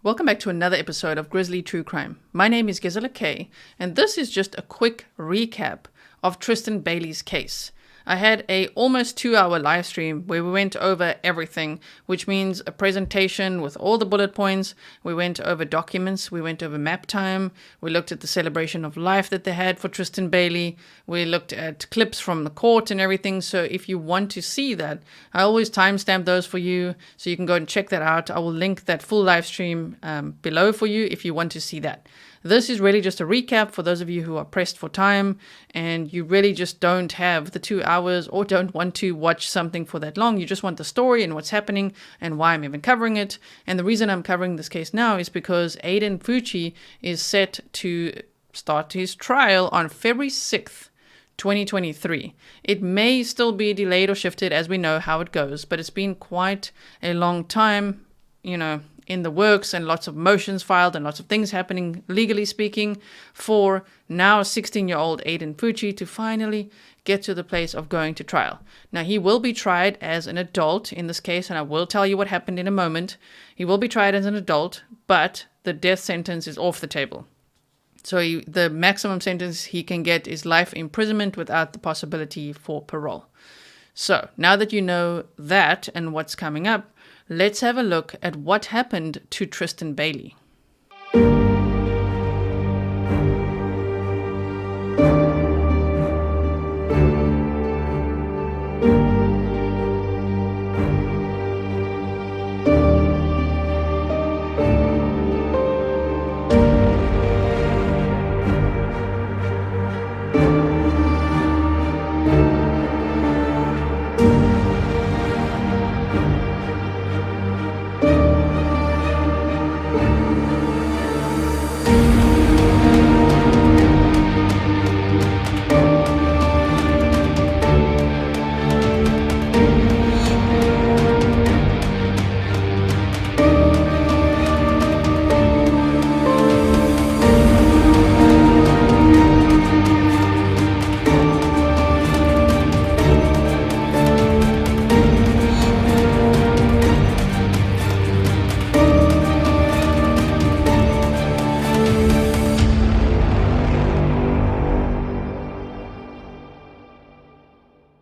Welcome back to another episode of Grizzly True Crime. My name is Grizzly K, and this is just a quick recap of Tristyn Bailey's case. I had a almost 2-hour live stream where we went over everything, which means a presentation with all the bullet points. We went over documents, we went over map time, we looked at the celebration of life that they had for Tristyn Bailey, we looked at clips from the court and everything. So if you want to see that, I always timestamp those for you, so you can go and check that out. I will link that full live stream below for you if you want to see that. This is really just a recap for those of you who are pressed for time and you really just don't have the 2 hours or don't want to watch something for that long. You just want the story and what's happening and why I'm even covering it. And the reason I'm covering this case now is because Aiden Fucci is set to start his trial on February 6th. 2023. It may still be delayed or shifted as we know how it goes, but it's been quite a long time, in the works and lots of motions filed and lots of things happening, legally speaking, for now 16-year-old Aiden Fucci to finally get to the place of going to trial. Now, he will be tried as an adult in this case, and I will tell you what happened in a moment. He will be tried as an adult, but the death sentence is off the table. So the maximum sentence he can get is life imprisonment without the possibility for parole. So now that you know that and what's coming up, let's have a look at what happened to Tristyn Bailey.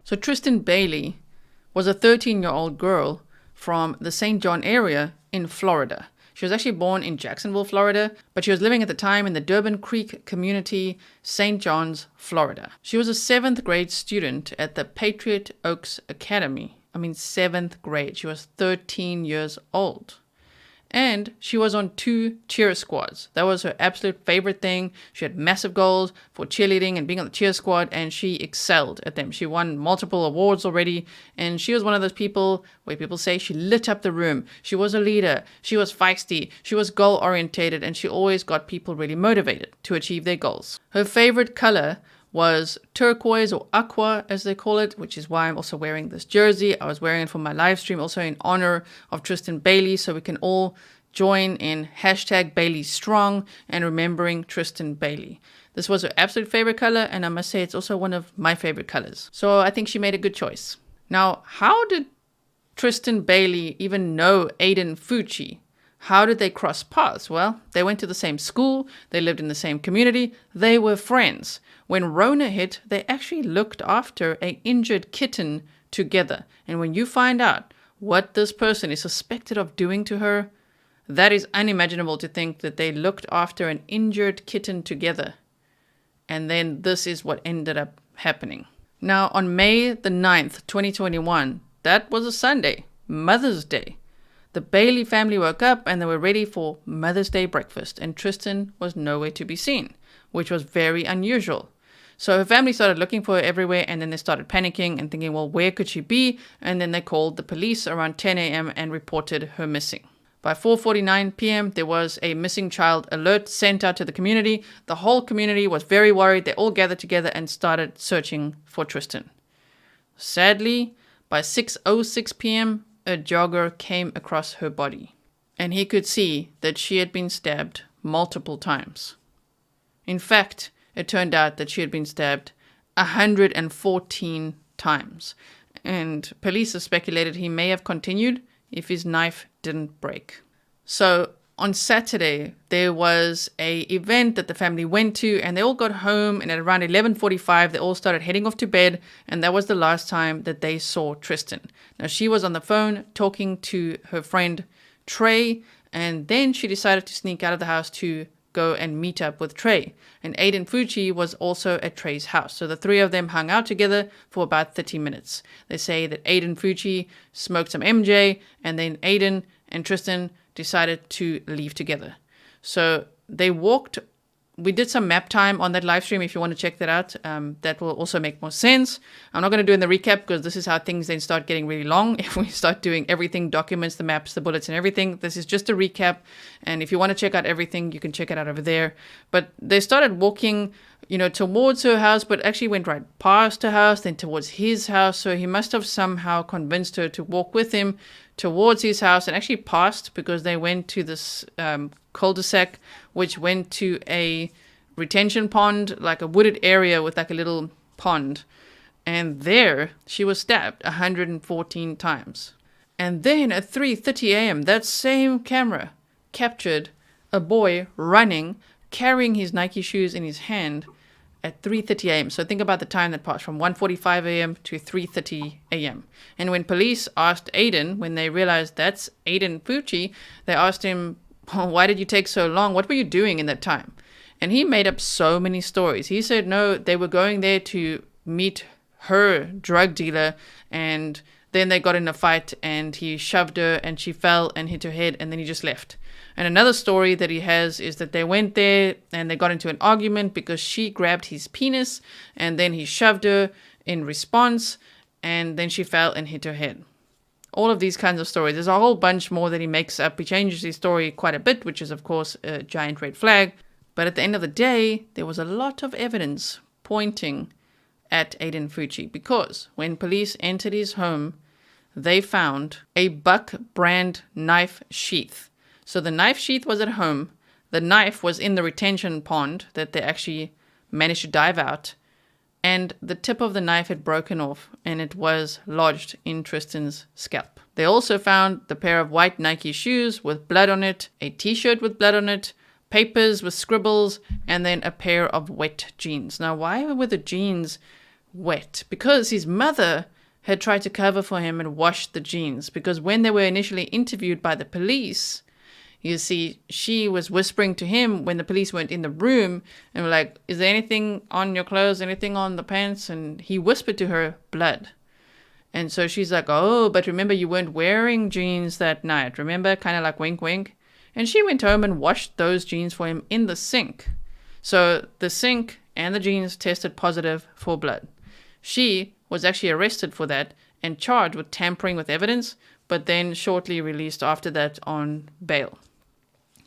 So Tristyn Bailey was a 13-year-old girl from the St. John area in Florida. She was actually born in Jacksonville, Florida, but she was living at the time in the Durbin Creek community, St. John's, Florida. She was a 7th grade student at the Patriot Oaks Academy. 7th grade. She was 13 years old. And she was on 2 cheer squads. That was her absolute favorite thing. She had massive goals for cheerleading and being on the cheer squad, and she excelled at them. She won multiple awards already, and she was one of those people where people say she lit up the room. She was a leader. She was feisty. She was goal-orientated, and she always got people really motivated to achieve their goals. Her favorite color was turquoise, or aqua as they call it, which is why I'm also wearing this jersey. I was wearing it for my live stream also in honor of Tristyn Bailey, so we can all join in hashtag Bailey Strong and remembering Tristyn Bailey. This was her absolute favorite color, and I must say it's also one of my favorite colors. So I think she made a good choice. Now, how did Tristyn Bailey even know Aiden Fucci? How did they cross paths? Well, they went to the same school, they lived in the same community, they were friends. When Rona hit, they actually looked after an injured kitten together. And when you find out what this person is suspected of doing to her, that is unimaginable to think that they looked after an injured kitten together. And then this is what ended up happening. Now, on May the 9th, 2021, that was a Sunday, Mother's Day. The Bailey family woke up and they were ready for Mother's Day breakfast, and Tristyn was nowhere to be seen, which was very unusual. So her family started looking for her everywhere, and then they started panicking and thinking, well, where could she be? And then they called the police around 10 a.m. and reported her missing. By 4:49 p.m., there was a missing child alert sent out to the community. The whole community was very worried. They all gathered together and started searching for Tristyn. Sadly, by 6:06 p.m., a jogger came across her body, and he could see that she had been stabbed multiple times. In fact, it turned out that she had been stabbed 114 times, and police have speculated he may have continued if his knife didn't break. So on Saturday, there was a event that the family went to, and they all got home, and at around 11:45, they all started heading off to bed, and that was the last time that they saw Tristyn. Now, she was on the phone talking to her friend Trey, and then she decided to sneak out of the house to go and meet up with Trey. And Aiden Fucci was also at Trey's house. So the three of them hung out together for about 30 minutes. They say that Aiden Fucci smoked some MJ, and then Aiden and Tristan decided to leave together. So they walked. We did some map time on that live stream if you want to check that out. That will also make more sense. I'm not going to do in the recap because this is how things then start getting really long. If we start doing everything, documents, the maps, the bullets and everything, this is just a recap. And if you want to check out everything, you can check it out over there. But they started walking, towards her house, but actually went right past her house, then towards his house. So he must have somehow convinced her to walk with him towards his house, and actually passed, because they went to this cul-de-sac, which went to a retention pond, like a wooded area with like a little pond. And there she was stabbed 114 times. And then at 3:30 a.m., that same camera captured a boy running, carrying his Nike shoes in his hand at 3:30 a.m. So think about the time that passed from 1:45 a.m. to 3:30 a.m. And when police asked Aiden, when they realized that's Aiden Fucci, they asked him, why did you take so long? What were you doing in that time? And he made up so many stories. He said, no, they were going there to meet her drug dealer, and then they got in a fight and he shoved her and she fell and hit her head, and then he just left. And another story that he has is that they went there and they got into an argument because she grabbed his penis, and then he shoved her in response, and then she fell and hit her head. All of these kinds of stories. There's a whole bunch more that he makes up. He changes his story quite a bit, which is, of course, a giant red flag. But at the end of the day, there was a lot of evidence pointing at Aiden Fucci, because when police entered his home, they found a Buck brand knife sheath. So the knife sheath was at home. The knife was in the retention pond that they actually managed to dive out. And the tip of the knife had broken off, and it was lodged in Tristan's scalp. They also found the pair of white Nike shoes with blood on it, a t-shirt with blood on it, papers with scribbles, and then a pair of wet jeans. Now, why were the jeans wet? Because his mother had tried to cover for him and wash the jeans. Because when they were initially interviewed by the police, you see, she was whispering to him when the police went in the room and were like, is there anything on your clothes, anything on the pants? And he whispered to her, blood. And so she's like, oh, but remember, you weren't wearing jeans that night. Remember? Kind of like wink, wink. And she went home and washed those jeans for him in the sink. So the sink and the jeans tested positive for blood. She was actually arrested for that and charged with tampering with evidence, but then shortly released after that on bail.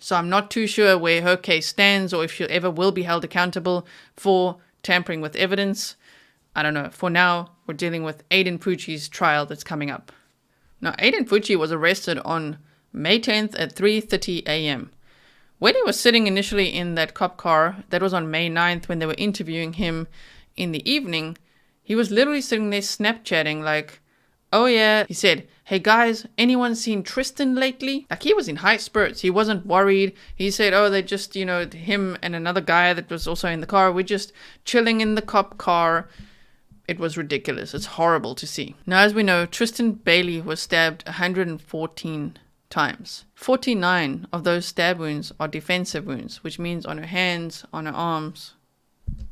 So I'm not too sure where her case stands, or if she ever will be held accountable for tampering with evidence. I don't know. For now, we're dealing with Aiden Fucci's trial that's coming up. Now, Aiden Fucci was arrested on May 10th at 3:30 a.m. When he was sitting initially in that cop car, that was on May 9th when they were interviewing him in the evening, he was literally sitting there Snapchatting like, oh yeah, he said, hey guys, anyone seen Tristan lately? Like, he was in high spirits. He wasn't worried. He said, oh, they just, him and another guy that was also in the car, we're just chilling in the cop car. It was ridiculous. It's horrible to see. Now, as we know, Tristyn Bailey was stabbed 114 times. 49 of those stab wounds are defensive wounds, which means on her hands, on her arms,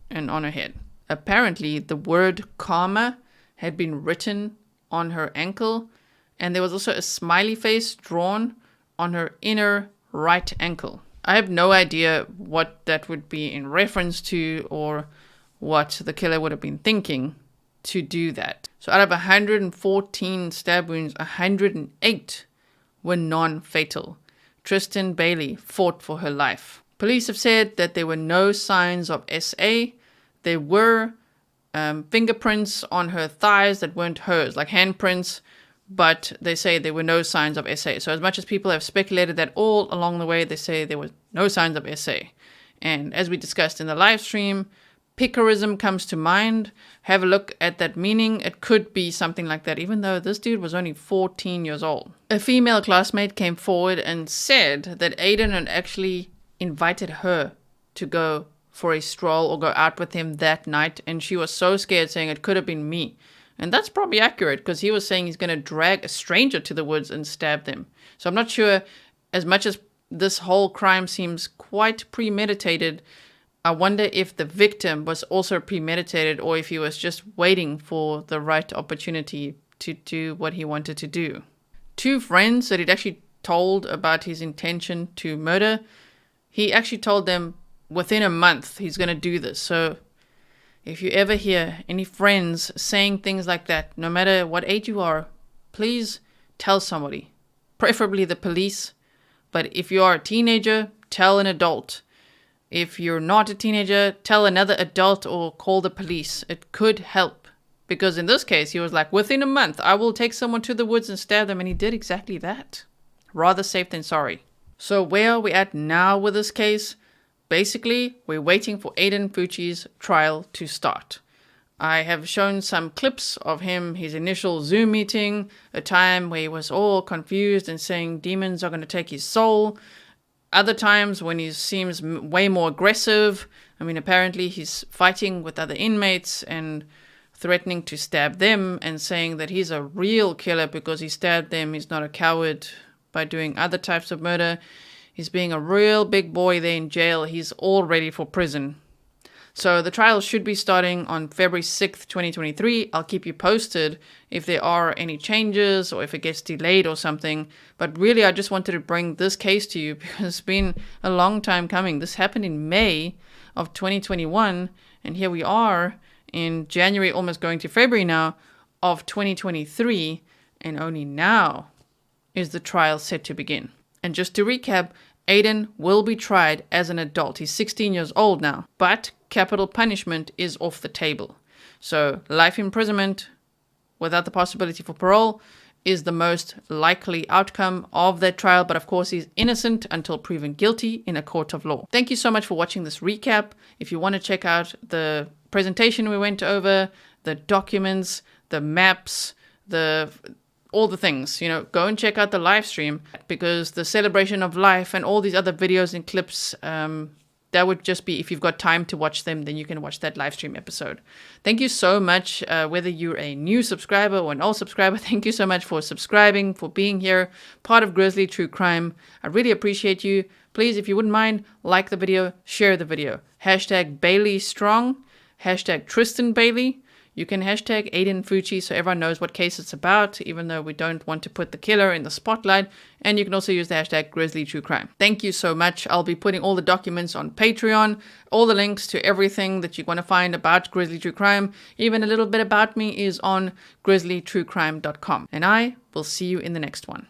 and on her head. Apparently, the word karma had been written on her ankle, and there was also a smiley face drawn on her inner right ankle. I have no idea what that would be in reference to, or what the killer would have been thinking to do that. So out of 114 stab wounds, 108 were non-fatal. Tristyn Bailey fought for her life. Police have said that there were no signs of SA. There were fingerprints on her thighs that weren't hers, like handprints, but they say there were no signs of SA. So as much as people have speculated that all along the way, they say there was no signs of SA. And as we discussed in the live stream, Picarism comes to mind. Have a look at that meaning. It could be something like that, even though this dude was only 14 years old. A female classmate came forward and said that Aiden had actually invited her to go for a stroll or go out with him that night, and she was so scared, saying it could have been me. And that's probably accurate, because he was saying he's going to drag a stranger to the woods and stab them. So I'm not sure, as much as this whole crime seems quite premeditated, I wonder if the victim was also premeditated, or if he was just waiting for the right opportunity to do what he wanted to do. 2 friends that he'd actually told about his intention to murder, he actually told them within a month he's going to do this. So if you ever hear any friends saying things like that, no matter what age you are, please tell somebody, preferably the police. But if you are a teenager, tell an adult. If you're not a teenager, tell another adult or call the police. It could help. Because in this case, he was like, within a month, I will take someone to the woods and stab them. And he did exactly that. Rather safe than sorry. So where are we at now with this case? Basically, we're waiting for Aiden Fucci's trial to start. I have shown some clips of him, his initial Zoom meeting, a time where he was all confused and saying demons are going to take his soul. Other times when he seems way more aggressive. I mean, apparently he's fighting with other inmates and threatening to stab them and saying that he's a real killer because he stabbed them. He's not a coward by doing other types of murder. He's being a real big boy there in jail. He's all ready for prison. So the trial should be starting on February 6th, 2023. I'll keep you posted if there are any changes or if it gets delayed or something. But really, I just wanted to bring this case to you because it's been a long time coming. This happened in May of 2021. And here we are in January, almost going to February now, of 2023. And only now is the trial set to begin. And just to recap, Aiden will be tried as an adult. He's 16 years old now, but capital punishment is off the table. So life imprisonment without the possibility for parole is the most likely outcome of that trial. But of course, he's innocent until proven guilty in a court of law. Thank you so much for watching this recap. If you want to check out the presentation we went over, the documents, the maps, all the things, go and check out the live stream, because the celebration of life and all these other videos and clips, that would just be, if you've got time to watch them, then you can watch that live stream episode. Thank you so much. Whether you're a new subscriber or an old subscriber, thank you so much for subscribing, for being here, part of Grizzly True Crime. I really appreciate you. Please, if you wouldn't mind, like the video, share the video. Hashtag Bailey Strong, hashtag Tristyn Bailey. You can hashtag Aiden Fucci so everyone knows what case it's about, even though we don't want to put the killer in the spotlight. And you can also use the hashtag Grizzly True Crime. Thank you so much. I'll be putting all the documents on Patreon, all the links to everything that you want to find about Grizzly True Crime. Even a little bit about me is on grizzlytruecrime.com. And I will see you in the next one.